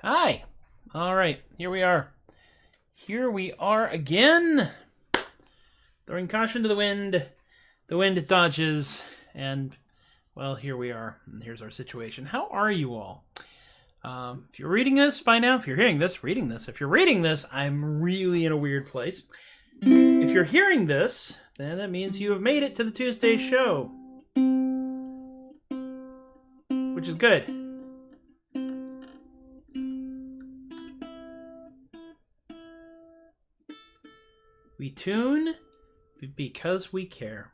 Hi. All right, here we are. Here we are again. Throwing caution to the wind. The wind dodges, and, well, here we are. And here's our situation. How are you all? If you're reading this by now, if you're hearing this, reading this. If you're reading this, I'm really in a weird place. If you're hearing this, then that means you have made it to the Tuesday show. Which is good. We tune because we care.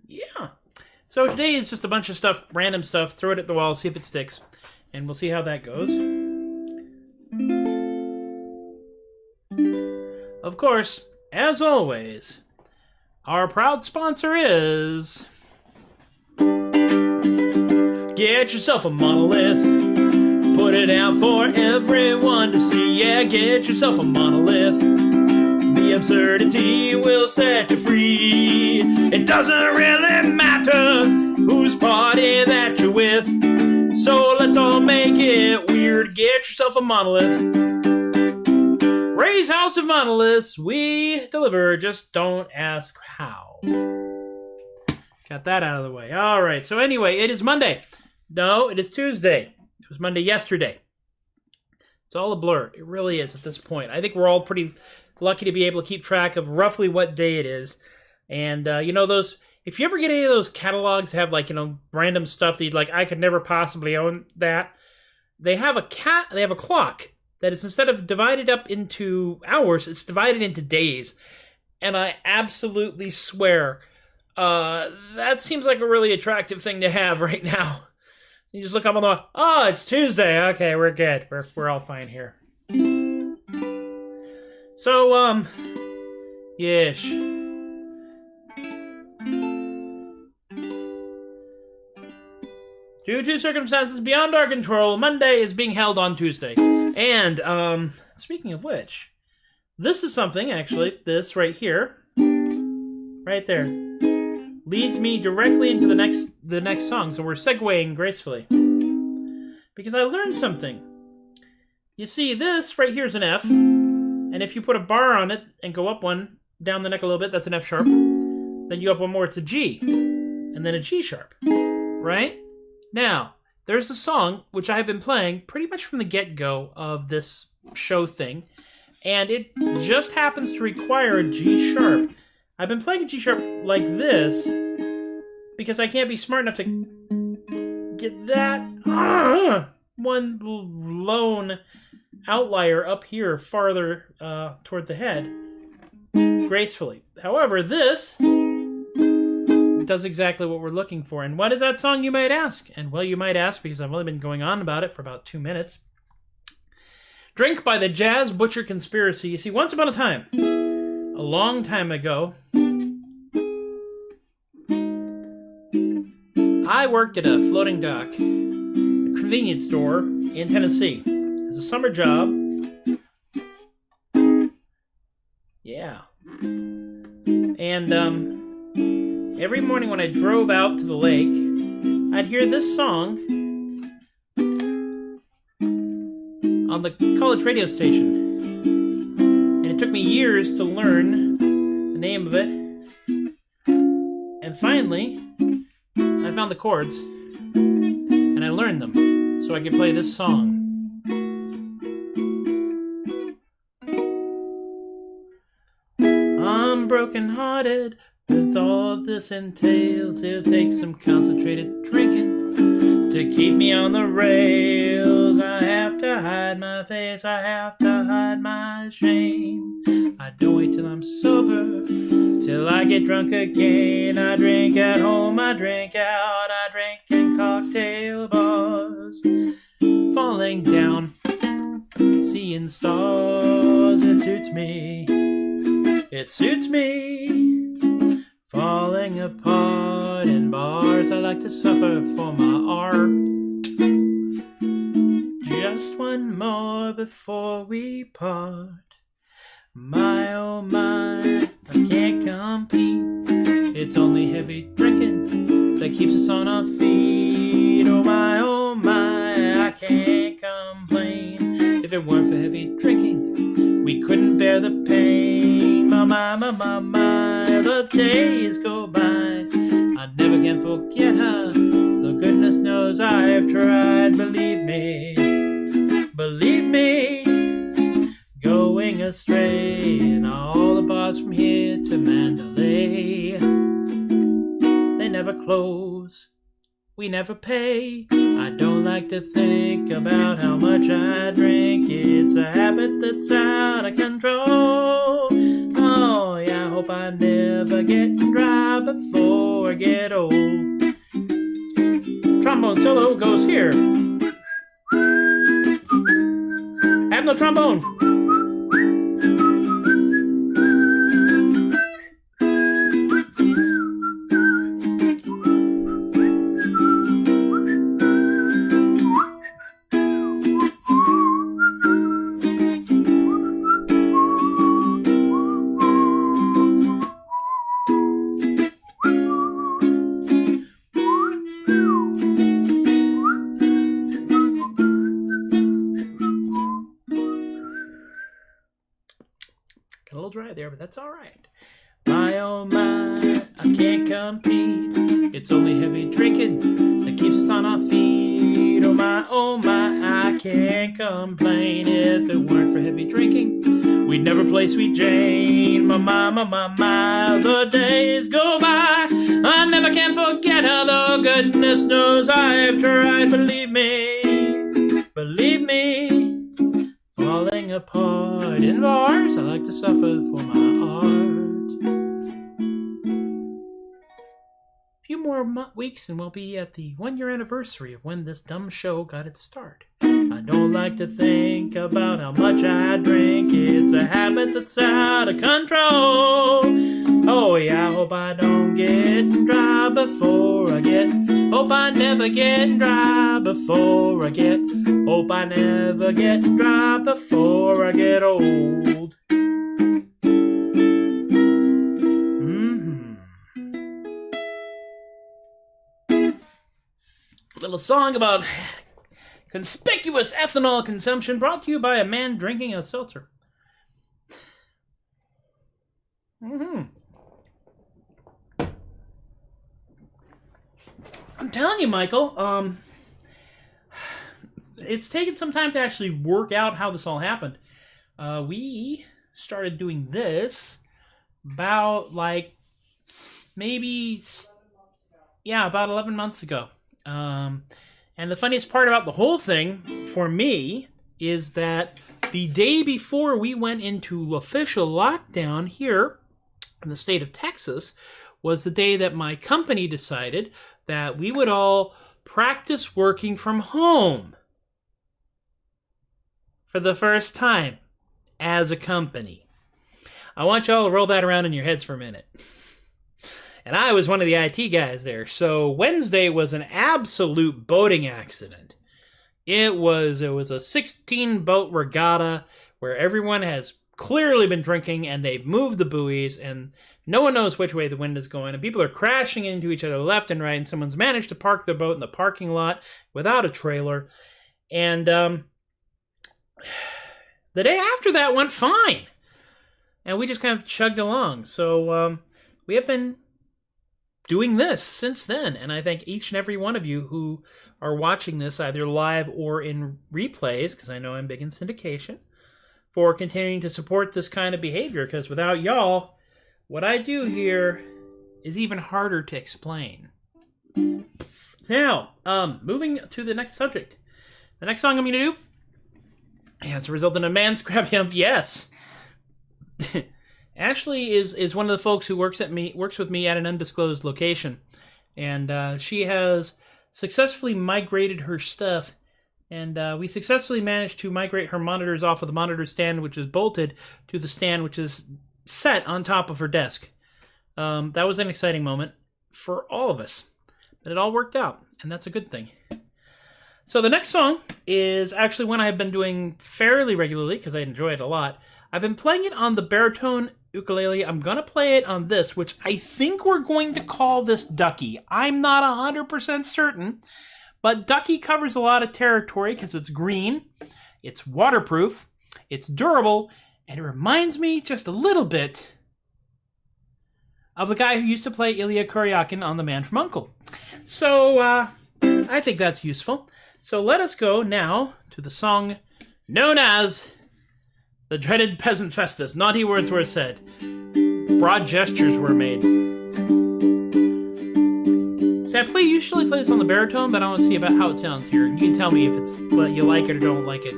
Yeah. So today is just a bunch of stuff, random stuff. Throw it at the wall, see if it sticks. And we'll see how that goes. Of course, as always, our proud sponsor is... Get yourself a monolith. Put it out for everyone to see. Yeah, get yourself a monolith. The absurdity will set you free. It doesn't really matter whose party that you're with. So let's all make it weird. Get yourself a monolith. Ray's House of Monoliths. We deliver. Just don't ask how. Got that out of the way. All right. So anyway, it is Monday. No, it is Tuesday. It was Monday yesterday. It's all a blur. It really is at this point. I think we're all pretty lucky to be able to keep track of roughly what day it is. And, you know, those, if you ever get any of those catalogs that have, like, you know, random stuff that you'd like, I could never possibly own that. They have a clock that is, instead of divided up into hours, it's divided into days. And I absolutely swear, that seems like a really attractive thing to have right now. You just look up on the, oh, it's Tuesday. Okay, we're good. We're all fine here. So, yes. Due to circumstances beyond our control, Monday is being held on Tuesday. And, speaking of which, this is something, actually, this right here, right there, leads me directly into the next song. So we're segueing gracefully. Because I learned something. You see, this right here is an F. And if you put a bar on it and go up one, down the neck a little bit, that's an F sharp. Then you go up one more, it's a G. And then a G sharp. Right? Now, there's a song which I have been playing pretty much from the get-go of this show thing. And it just happens to require a G sharp. I've been playing a G sharp like this because I can't be smart enough to get that one lone outlier up here farther toward the head gracefully. However, this does exactly what we're looking for. And what is that song, you might ask? And well, you might ask because I've only been going on about it for about 2 minutes. Drink by the Jazz Butcher Conspiracy. You see, once upon a time, a long time ago, I worked at a floating dock, a convenience store in Tennessee. As a summer job. Yeah. And every morning when I drove out to the lake, I'd hear this song on the college radio station. And it took me years to learn the name of it. And finally, I found the chords and I learned them so I could play this song. broken-hearted. With all this entails, it'll take some concentrated drinking to keep me on the rails. I have to hide my face, I have to hide my shame. I don't wait till I'm sober, till I get drunk again. I drink at home, I drink out, I drink in cocktail bars. Falling down, seeing stars, it suits me. It suits me. Falling apart in bars, I like to suffer for my art. Just one more before we part. My oh my, I can't compete. It's only heavy drinking that keeps us on our feet. Oh my, I can't complain. If it weren't for heavy drinking, we couldn't bear the pain. My, the days go by. I never can forget her, though goodness knows I've tried. Believe me, going astray in all the bars from here to Mandalay. They never close, we never pay. I don't like to think about how much I drink. It's a habit that's out of control. Oh yeah, I hope I never get dry before I get old. Trombone solo goes here. I have no trombone. A little dry there, but that's all right. My oh my, I can't compete. It's only heavy drinking that keeps us on our feet. Oh my, I can't complain. If it weren't for heavy drinking, we'd never play Sweet Jane. My, the days go by. I never can forget her, though goodness knows I've tried. Believe me. Falling apart in bars, I like to suffer for my art. A few more weeks and we'll be at the 1-year anniversary of when this dumb show got its start. I don't like to think about how much I drink. It's a habit that's out of control. Oh yeah, I hope I don't get dry before I get. Hope I never get dry before I get. Hope I never get dry before I get old. Little song about conspicuous ethanol consumption brought to you by a man drinking a seltzer. I'm telling you, Michael, it's taken some time to actually work out how this all happened. We started doing this about, about 11 months ago. And the funniest part about the whole thing, for me, is that the day before we went into official lockdown here in the state of Texas was the day that my company decided that we would all practice working from home for the first time as a company. I want y'all to roll that around in your heads for a minute. And I was one of the IT guys there. So Wednesday was an absolute boating accident. It was a 16-boat regatta where everyone has clearly been drinking and they've moved the buoys and no one knows which way the wind is going. And people are crashing into each other left and right. And someone's managed to park their boat in the parking lot without a trailer. And the day after that went fine. And we just kind of chugged along. So we have been doing this since then, and I thank each and every one of you who are watching this either live or in replays, because I know I'm big in syndication, for continuing to support this kind of behavior, because without y'all, what I do here is even harder to explain. Now, moving to the next subject. The next song I'm going to do has resulted in a man's crab hump. Yes. Ashley is one of the folks who works with me at an undisclosed location. And she has successfully migrated her stuff. And we successfully managed to migrate her monitors off of the monitor stand, which is bolted, to the stand, which is set on top of her desk. That was an exciting moment for all of us. But it all worked out, and that's a good thing. So the next song is actually one I've been doing fairly regularly, because I enjoy it a lot. I've been playing it on the baritone ukulele. I'm going to play it on this, which I think we're going to call this Ducky. I'm not 100% certain. But Ducky covers a lot of territory because it's green, it's waterproof, it's durable, and it reminds me just a little bit of the guy who used to play Ilya Kuryakin on The Man from U.N.C.L.E. So, I think that's useful. So let us go now to the song known as The Dreaded Peasant Festus. Naughty words were said. Broad gestures were made. See, I usually play this on the baritone, but I want to see about how it sounds here. You can tell me if it's what you like it or don't like it.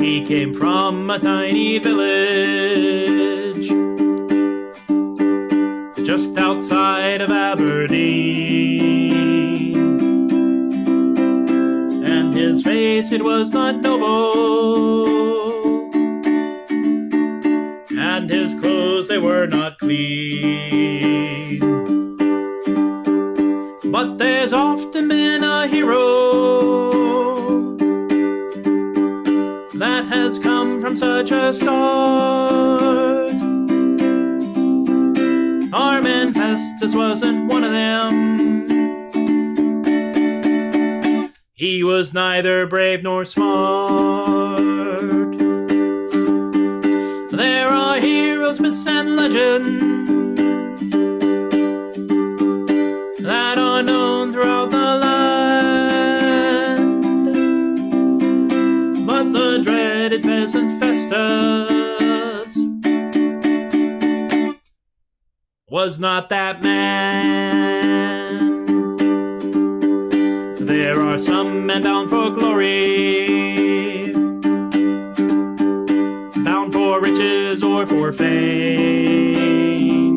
He came from a tiny village just outside of Aberdeen, and his face, it was not noble, and his clothes, they were not clean. But there's often been a hero that has come from such a start. Our man Festus wasn't one of them. He was neither brave nor smart. There are heroes, myths, and legends that are known throughout the land, but the dreaded peasant Festus was not that man. There are some men bound for glory, bound for riches or for fame,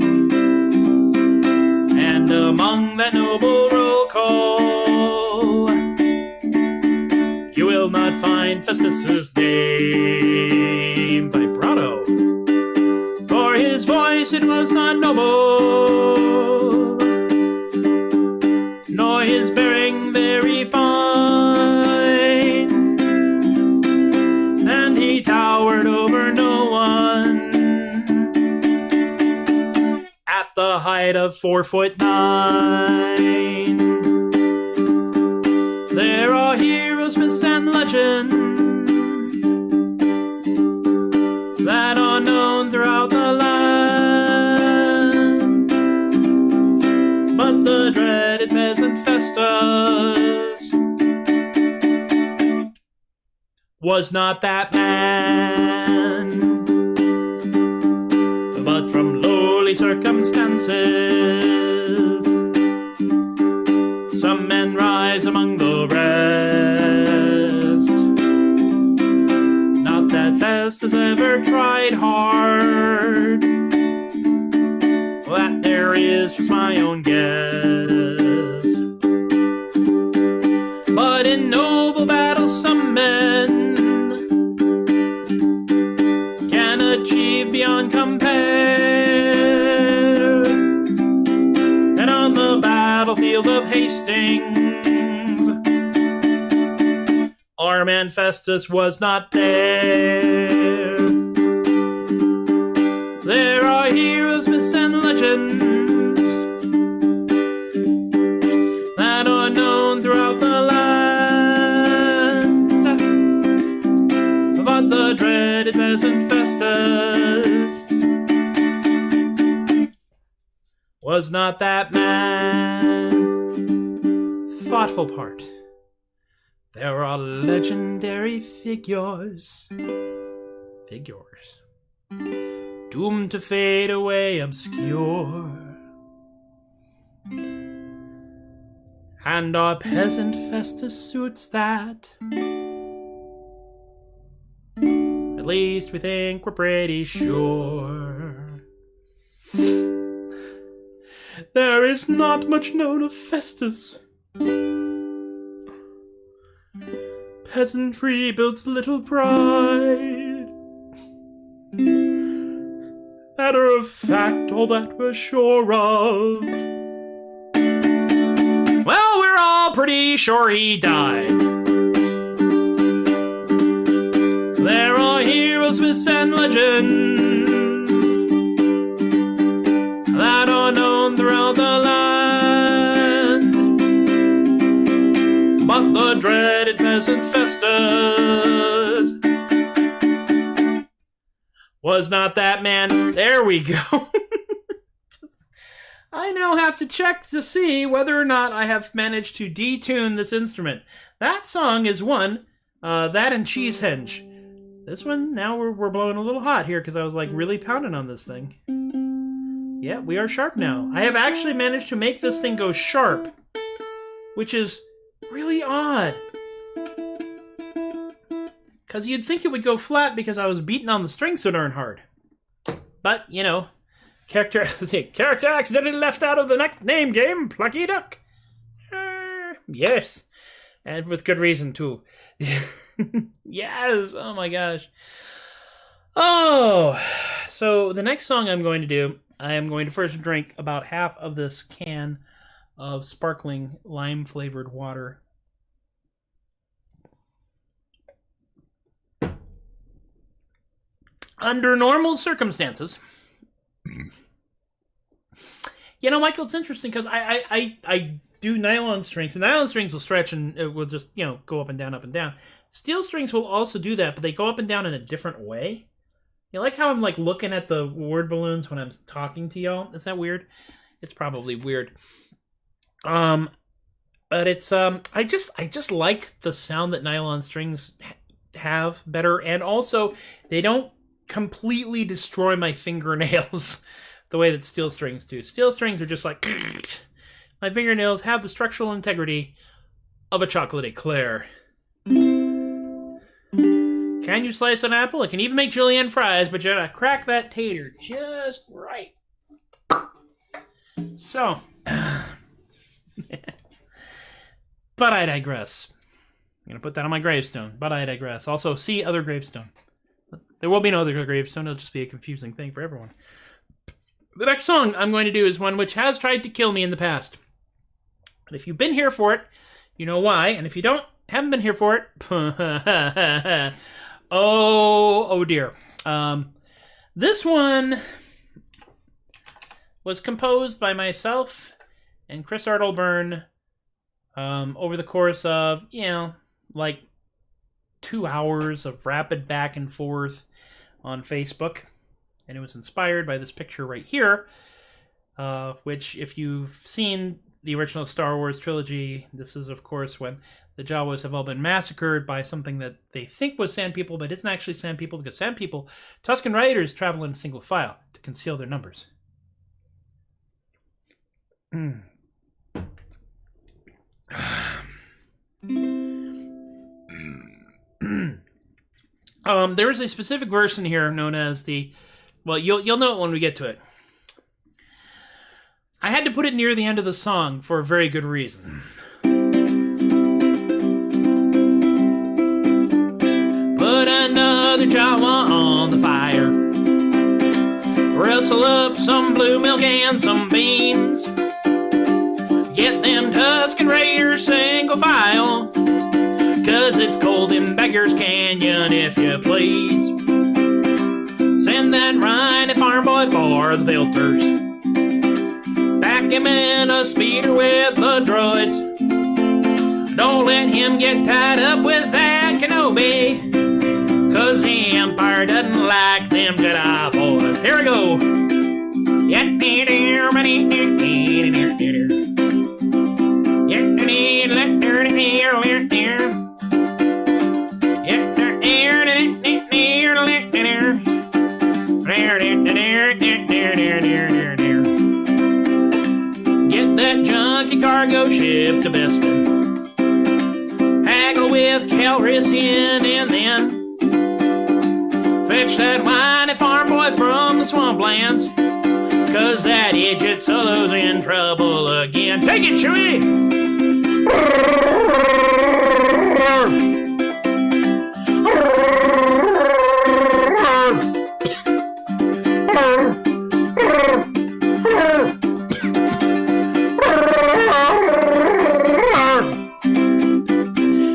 and among that noble roll call, you will not find Festus's name. Vibrato, for his voice, it was not noble, nor his bearing very fine, and he towered over no one at the height of 4'9". There are heroes, myths, and legends that are known throughout the land, but the dreaded peasant Festus was not that man. But from lowly circumstances, some men rise among the rest. Not that Festus ever tried hard, that there is just my own guess. But in noble battles, some men can achieve beyond compare. And on the battlefield of Hastings, our man Festus was not there. There are heroes, myths, and legends that are known throughout the land, but the dreaded peasant Festus was not that man. Thoughtful part. There are legendary figures. Figures. doomed to fade away obscure. And our peasant Festus suits that. At least we think we're pretty sure. There is not much known of Festus. Peasantry builds little pride. Matter of fact, all that we're sure of. Well, we're all pretty sure he died. There are heroes, myths, and legends that are known throughout the land. But the dreaded peasant Festus was not that man. There we go. I now have to check to see whether or not I have managed to detune this instrument. That song is one, that and Cheesehenge. This one, now we're blowing a little hot here because I was like really pounding on this thing. Yeah, we are sharp now. I have actually managed to make this thing go sharp, which is really odd. Because you'd think it would go flat because I was beating on the strings so darn hard. But, you know, character accidentally left out of the name game, Plucky Duck. Yes. And with good reason, too. Yes, oh my gosh. Oh, so the next song I'm going to do, I am going to first drink about half of this can of sparkling lime-flavored water. Under normal circumstances, you know, Michael, it's interesting because I do nylon strings, and nylon strings will stretch and it will just, you know, go up and down, up and down. Steel strings will also do that, but they go up and down in a different way. You like how I'm like looking at the word balloons when I'm talking to y'all? Is that weird? It's probably weird. But it's I just like the sound that nylon strings have better, and also they don't completely destroy my fingernails the way that steel strings do. Steel strings are just like my fingernails have the structural integrity of a chocolate eclair. Can you slice an apple? It can even make julienne fries, but you gotta crack that tater just right. So, but I digress. I'm gonna put that on my gravestone, but I digress. Also, see other gravestone. There will be no other gravestone, it'll just be a confusing thing for everyone. The next song I'm going to do is one which has tried to kill me in the past. But if you've been here for it, you know why. And if you haven't been here for it, oh dear. This one was composed by myself and Chris Artelburn over the course of, you know, like 2 hours of rapid back and forth on Facebook. And it was inspired by this picture right here, which, if you've seen the original Star Wars trilogy, this is, of course, when the Jawas have all been massacred by something that they think was Sand People, but isn't actually Sand People, because Sand People, Tusken Raiders, travel in single file to conceal their numbers. There is a specific version here known as the... Well, you'll know it when we get to it. I had to put it near the end of the song for a very good reason. Put another Jawa on the fire. Rustle up some blue milk and some beans. Get them Tusken Raiders single file. 'Cause it's cold in Beggars Canyon, if you please. Send that Ryan and Farm Boy for the filters. Back him in a speeder with the droids. Don't let him get tied up with that Kenobi. 'Cause the Empire doesn't like them Jedi boys. Here we go. ship to Bespin. Haggle with Calrissian and then fetch that whiny farm boy from the swamplands, 'cause that idiot Solo's in trouble again. Take it, Chewie!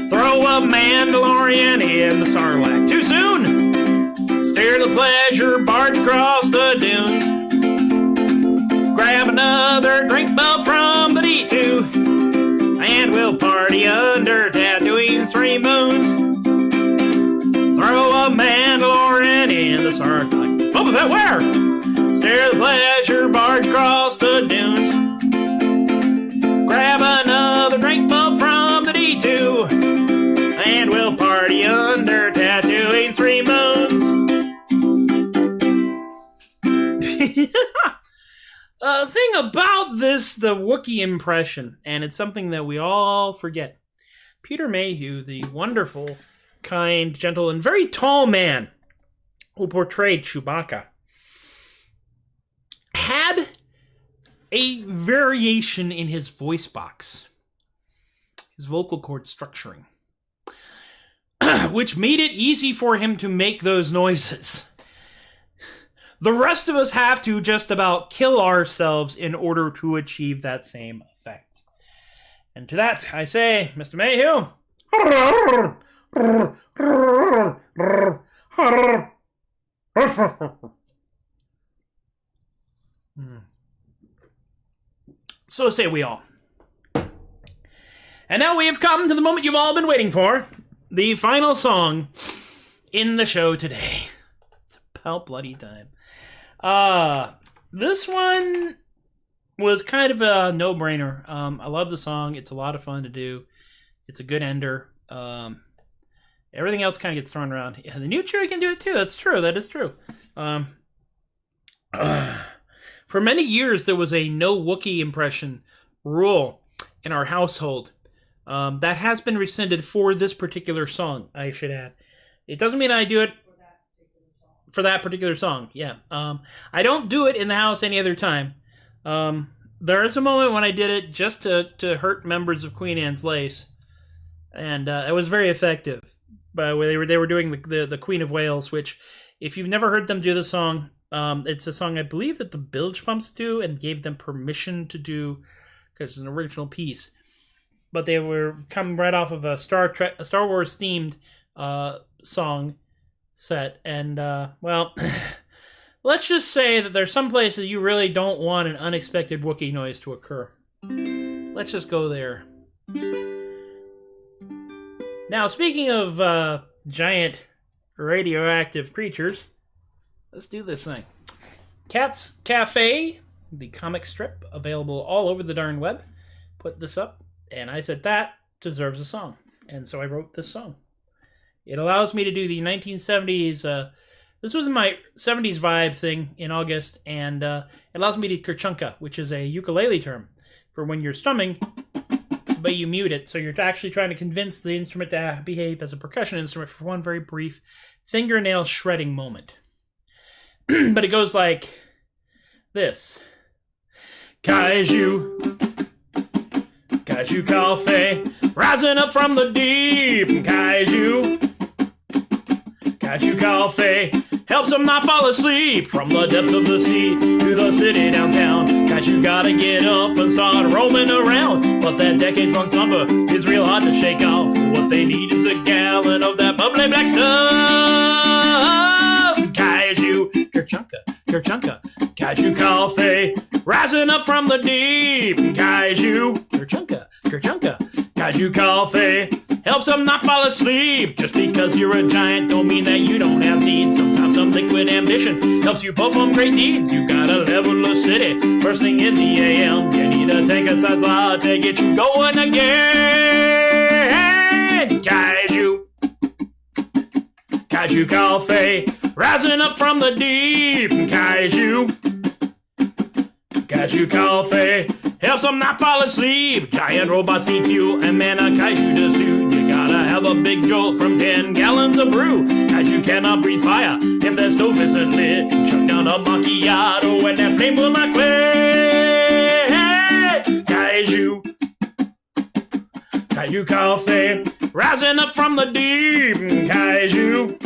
Throw a Mandalorian in the Sarlacc too soon. Steer the pleasure barge across the dunes. Grab another drink bub from the D2, and we'll party under Tatooine's 3 moons. Throw a Mandalorian in the Sarlacc. Boba Fett, where? Steer the pleasure barge across the dunes. Grab another drink bub from the D2, and we'll party under Tatooine's 3 moons. Thing about this, the Wookiee impression, and it's something that we all forget. Peter Mayhew, the wonderful, kind, gentle, and very tall man who portrayed Chewbacca, had a variation in his voice box, his vocal cord structuring, which made it easy for him to make those noises. The rest of us have to just about kill ourselves in order to achieve that same effect. And to that, I say, Mr. Mayhew, so say we all. And now we have come to the moment you've all been waiting for. The final song in the show today. It's about bloody time. This one was kind of a no-brainer. I love the song. It's a lot of fun to do. It's a good ender. Everything else kind of gets thrown around. Yeah, the new Chewie can do it too. That's true. That is true. For many years, there was a no Wookiee impression rule in our household. That has been rescinded for this particular song, I should add. It doesn't mean I do it for that particular song, yeah. I don't do it in the house any other time. There is a moment when I did it just to hurt members of Queen Anne's Lace, and it was very effective. But they were doing the Queen of Wales, which, if you've never heard them do the song, it's a song I believe that the Bilge Pumps do and gave them permission to do because it's an original piece. But they were coming right off of a Star Wars themed song set, and well, let's just say that there's some places you really don't want an unexpected Wookiee noise to occur. Let's just go there. Now, speaking of giant radioactive creatures, let's do this thing. Cat's Cafe, the comic strip, available all over the darn web, put this up, and I said that deserves a song, and so I wrote this song. It allows me to do the 1970s, this was my 70s vibe thing in August, and it allows me to Kerchunka, which is a ukulele term for when you're strumming, but you mute it, so you're actually trying to convince the instrument to behave as a percussion instrument for one very brief fingernail shredding moment. But it goes like this. Kaiju Cafe, rising up from the deep. Kaiju Cafe, helps them not fall asleep. From the depths of the sea to the city downtown, Kaiju gotta get up and start roaming around. But that decades-long slumber is real hard to shake off. What they need is a gallon of that bubbly black stuff. Kaiju Kerchunka, Kaiju Cafe, rising up from the deep. Kaiju Kerchunka, Kaiju Cafe, helps them not fall asleep. Just because you're a giant don't mean that you don't have needs. Sometimes some liquid ambition helps you perform great deeds. You gotta level the city first thing in the AM. You need a tanker-sized latte to get you going again. Kaiju Cafe, rising up from the deep. Kaiju Cafe, helps them not fall asleep. Giant robots eat you, and man, a kaiju does too. You gotta have a big jolt from 10 gallons of brew. Kaiju cannot breathe fire if their stove isn't lit. Chuck down a macchiato and that flame will not quit. Kaiju. Kaiju coffee, rising up from the deep. Kaiju.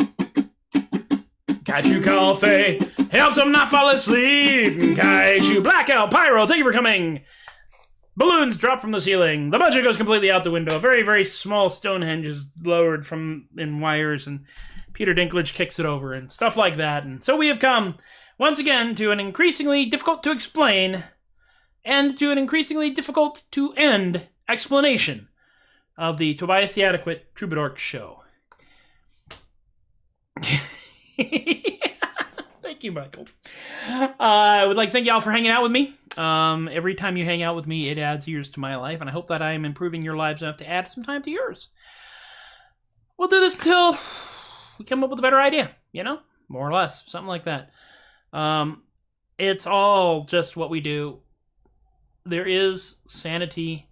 Kaiju coffee, helps them not fall asleep. Kaiju blackout pyro, thank you for coming. Balloons drop from the ceiling. The budget goes completely out the window. A very, very small Stonehenge is lowered in wires, and Peter Dinklage kicks it over and stuff like that. And so we have come, once again, to an increasingly difficult to explain and to an increasingly difficult to end explanation of the Tobias the Adequate Troubadork show. Thank you, Michael. I would like to thank y'all for hanging out with me. Every time you hang out with me, it adds years to my life, and I hope that I am improving your lives enough to add some time to yours. We'll do this until we come up with a better idea, more or less, something like that. It's all just what we do. There is sanity.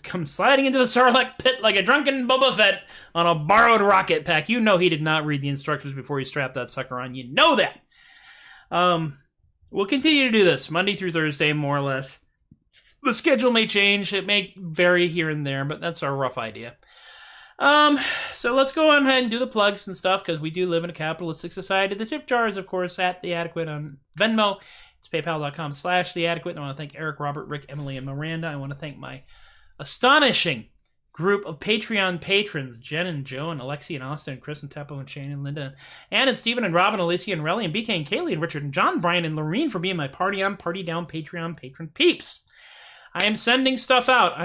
Come sliding into the Sarlacc pit like a drunken Boba Fett on a borrowed rocket pack. You know he did not read the instructions before he strapped that sucker on. You know that. We'll continue to do this Monday through Thursday, more or less. The schedule may change. It may vary here and there, but that's our rough idea. So let's go on ahead and do the plugs and stuff, because we do live in a capitalistic society. The tip jar is, of course, at The Adequate on Venmo. It's paypal.com/TheAdequate. I want to thank Eric, Robert, Rick, Emily, and Miranda. I want to thank my astonishing group of Patreon patrons, Jen and Joe and Alexi and Austin and Chris and Teppo and Shane and Linda, Ann and Stephen and Robin, Alicia and Relly and BK and Kaylee and Richard and John, Brian and Lorene for being my Party On, Party Down Patreon patron peeps. I am sending stuff out.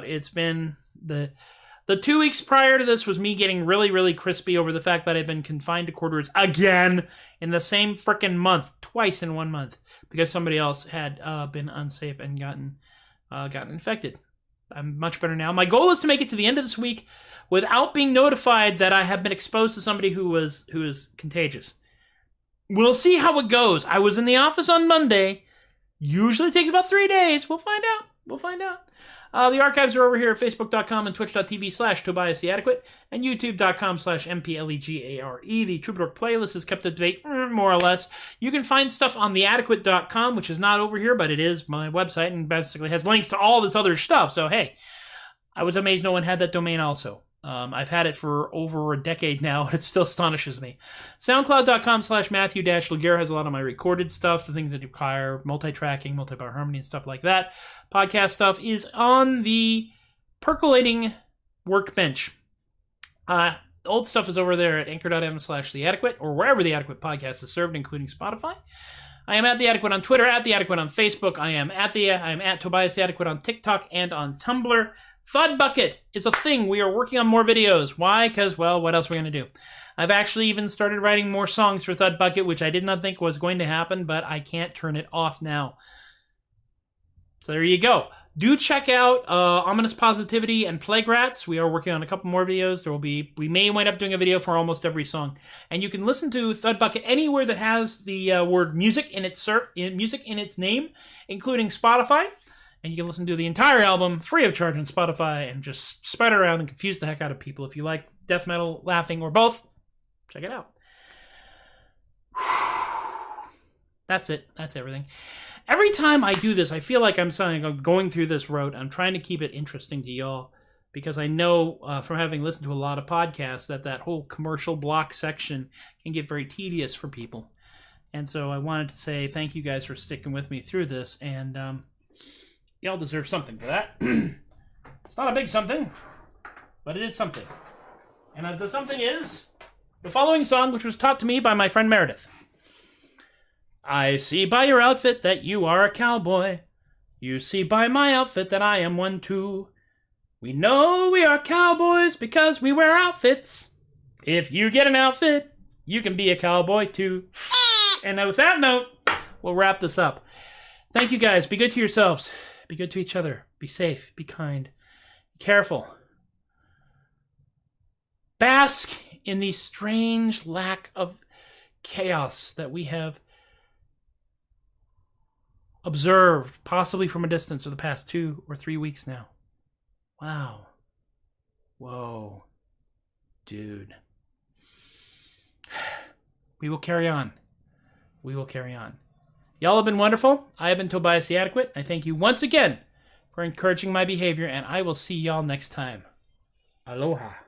It's been the 2 weeks prior to this was me getting really, really crispy over the fact that I've been confined to quarters again in the same frickin' month, twice in 1 month, because somebody else had been unsafe and gotten infected. I'm much better now. My goal is to make it to the end of this week without being notified that I have been exposed to somebody who is contagious. We'll see how it goes. I was in the office on Monday. Usually takes about 3 days. We'll find out. The archives are over here at facebook.com and twitch.tv/Tobias the Adequate and youtube.com/MPLEGARE. The Troubadork playlist is kept up to date, more or less. You can find stuff on theadequate.com, which is not over here, but it is my website and basically has links to all this other stuff. So, hey, I was amazed no one had that domain also. I've had it for over a decade now, and it still astonishes me. SoundCloud.com/Matthew-Laguerre has a lot of my recorded stuff, the things that require multi-tracking, multi-bar harmony, and stuff like that. Podcast stuff is on the percolating workbench. Old stuff is over there at anchor.m/theadequate, or wherever the Adequate podcast is served, including Spotify. I am at The Adequate on Twitter, at The Adequate on Facebook. I am at Tobias the Adequate on TikTok and on Tumblr. THUD Bucket is a thing. We are working on more videos. Why? Because, well, what else are we going to do? I've actually even started writing more songs for THUD Bucket, which I did not think was going to happen, but I can't turn it off now. So there you go. Do check out Ominous Positivity and Plague Rats. We are working on a couple more videos. We may wind up doing a video for almost every song. And you can listen to THUD Bucket anywhere that has the word music in its name, including Spotify. And you can listen to the entire album free of charge on Spotify and just spread around and confuse the heck out of people. If you like death metal, laughing, or both, check it out. That's it. That's everything. Every time I do this, I feel like I'm going through this road. I'm trying to keep it interesting to y'all because I know from having listened to a lot of podcasts that whole commercial block section can get very tedious for people. And so I wanted to say thank you guys for sticking with me through this, and y'all deserve something for that. It's not a big something, but it is something. And the something is the following song, which was taught to me by my friend Meredith. I see by your outfit that you are a cowboy. You see by my outfit that I am one too. We know we are cowboys because we wear outfits. If you get an outfit, you can be a cowboy too. And with that note, we'll wrap this up. Thank you guys. Be good to yourselves. Be good to each other. Be safe. Be kind. Be careful. Bask in the strange lack of chaos that we have observed, possibly from a distance, for the past 2 or 3 weeks now. Wow. Whoa. Dude. We will carry on. We will carry on. Y'all have been wonderful. I have been Tobias the Adequate. I thank you once again for encouraging my behavior, and I will see y'all next time. Aloha.